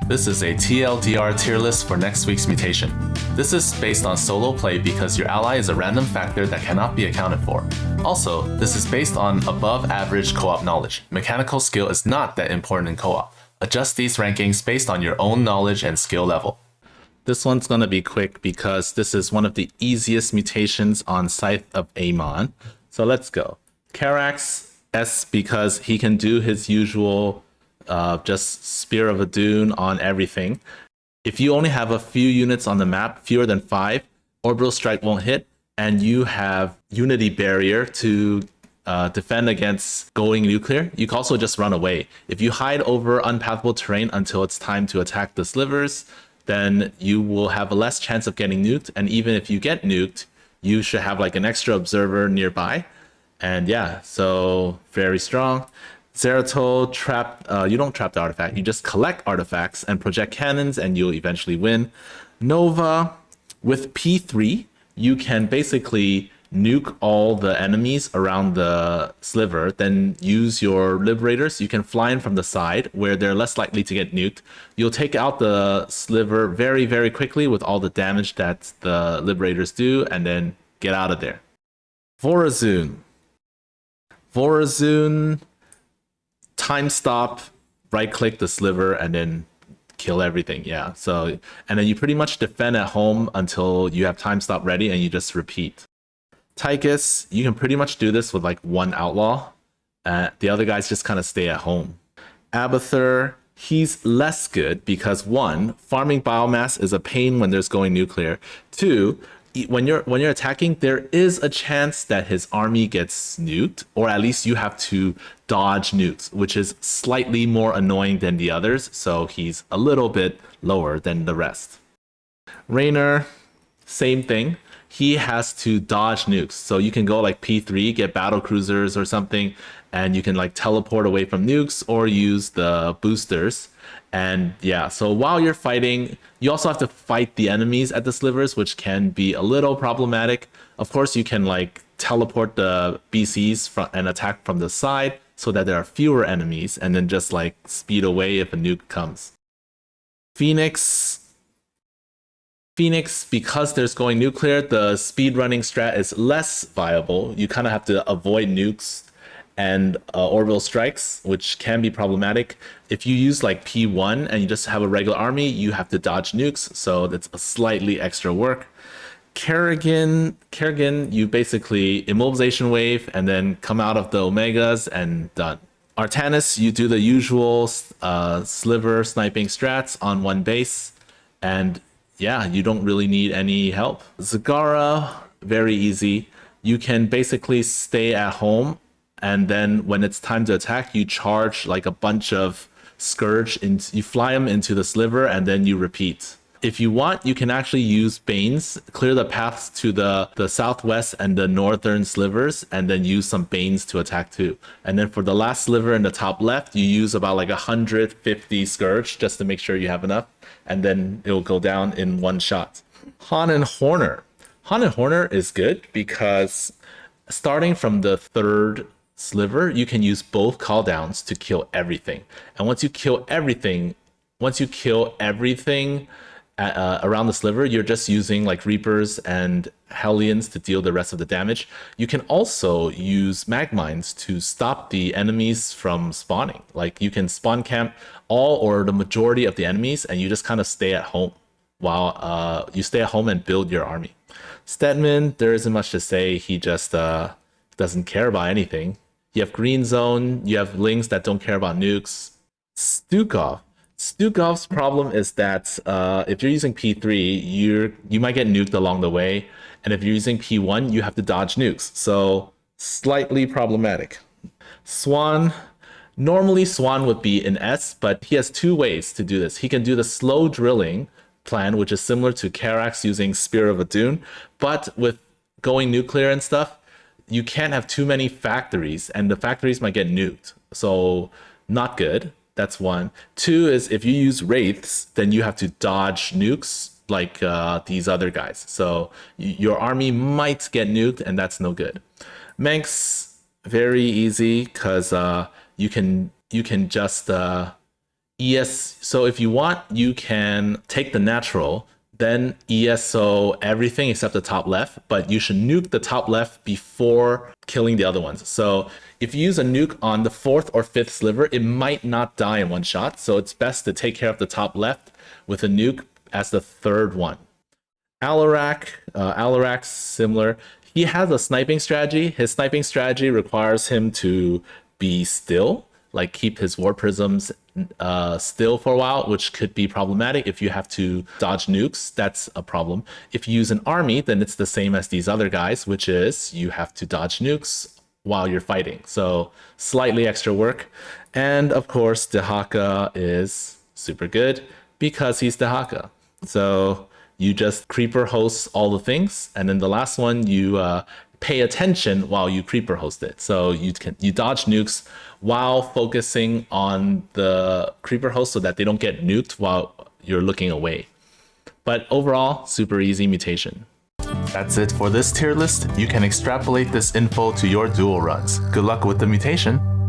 This is a TLDR tier list for next week's Mutation. This is based on solo play because your ally is a random factor that cannot be accounted for. Also, this is based on above average co-op knowledge. Mechanical skill is not that important in co-op. Adjust these rankings based on your own knowledge and skill level. This one's gonna be quick because this is one of the easiest mutations on Scythe of Amon. So let's go. Karax S because he can do his usual just Spear of a Dune on everything. If you only have a few units on the map, fewer than 5, Orbital Strike won't hit, and you have Unity Barrier to defend against going nuclear, you can also just run away. If you hide over unpathable terrain until it's time to attack the slivers, then you will have a less chance of getting nuked, and even if you get nuked, you should have like an extra observer nearby. And yeah, so very strong. Zeratul you don't trap the artifact, you just collect artifacts and project cannons and you'll eventually win. Nova, with P3, you can basically nuke all the enemies around the sliver, then use your liberators. You can fly in from the side where they're less likely to get nuked. You'll take out the sliver very, very quickly with all the damage that the liberators do and then get out of there. Vorazun, time stop, right click the sliver and then kill everything. Yeah, so and then you pretty much defend at home until you have time stop ready and you just repeat. Tychus, you can pretty much do this with like one outlaw. The other guys just kind of stay at home. Abathur, he's less good because 1, farming biomass is a pain when there's going nuclear. 2, when you're attacking, there is a chance that his army gets nuked, or at least you have to dodge nukes, which is slightly more annoying than the others, so he's a little bit lower than the rest. Raynor, same thing. He has to dodge nukes, so you can go like P3, get battle cruisers or something, and you can like teleport away from nukes or use the boosters. And yeah, so while you're fighting, you also have to fight the enemies at the slivers, which can be a little problematic. Of course, you can like teleport the BCs and attack from the side so that there are fewer enemies, and then just like speed away if a nuke comes. Phoenix, because there's going nuclear, the speed running strat is less viable. You kind of have to avoid nukes and orbital strikes, which can be problematic. If you use like P1 and you just have a regular army, you have to dodge nukes, so that's a slightly extra work. Kerrigan, you basically immobilization wave and then come out of the Omegas and done. Artanis, you do the usual sliver sniping strats on one base, and yeah, you don't really need any help. Zagara, very easy. You can basically stay at home, and then when it's time to attack, you charge like a bunch of Scourge, you fly them into the sliver, and then you repeat. If you want, you can actually use Banes, clear the paths to the southwest and the northern slivers, and then use some Banes to attack too. And then for the last sliver in the top left, you use about like 150 Scourge just to make sure you have enough, and then it'll go down in one shot. Han and Horner. Han and Horner is good because starting from the 3rd sliver, you can use both call downs to kill everything. And once you kill everything around the sliver, you're just using like Reapers and Hellions to deal the rest of the damage. You can also use Magmines to stop the enemies from spawning. Like you can spawn camp all or the majority of the enemies, and you just kind of stay at home while you stay at home and build your army. Stedman, there isn't much to say. He just doesn't care about anything. You have Green Zone, you have Lings that don't care about nukes. Stukov's problem is that if you're using P3, you might get nuked along the way, and if you're using P1, you have to dodge nukes, so slightly problematic. Swan, normally Swan would be in S, but he has 2 ways to do this. He can do the slow drilling plan, which is similar to Karax using Spear of a Dune, but with going nuclear and stuff, you can't have too many factories, and the factories might get nuked, so not good. That's 1. 2 is if you use Wraiths, then you have to dodge nukes like these other guys. So your army might get nuked, and that's no good. Manx, very easy because you can just So if you want, you can take the natural, then ESO everything except the top left, but you should nuke the top left before killing the other ones. So if you use a nuke on the 4th or 5th sliver, it might not die in one shot. So it's best to take care of the top left with a nuke as the 3rd one. Alarak's similar. He has a sniping strategy. His sniping strategy requires him to be still, like keep his war prisms still for a while, which could be problematic if you have to dodge nukes. That's a problem. If you use an army, then it's the same as these other guys, which is you have to dodge nukes while you're fighting. So slightly extra work. And of course, Dehaka is super good because he's Dehaka. So you just creeper host all the things, and then the last one you pay attention while you creeper host it. So you dodge nukes while focusing on the creeper host so that they don't get nuked while you're looking away. But overall, super easy mutation. That's it for this tier list. You can extrapolate this info to your duel runs. Good luck with the mutation.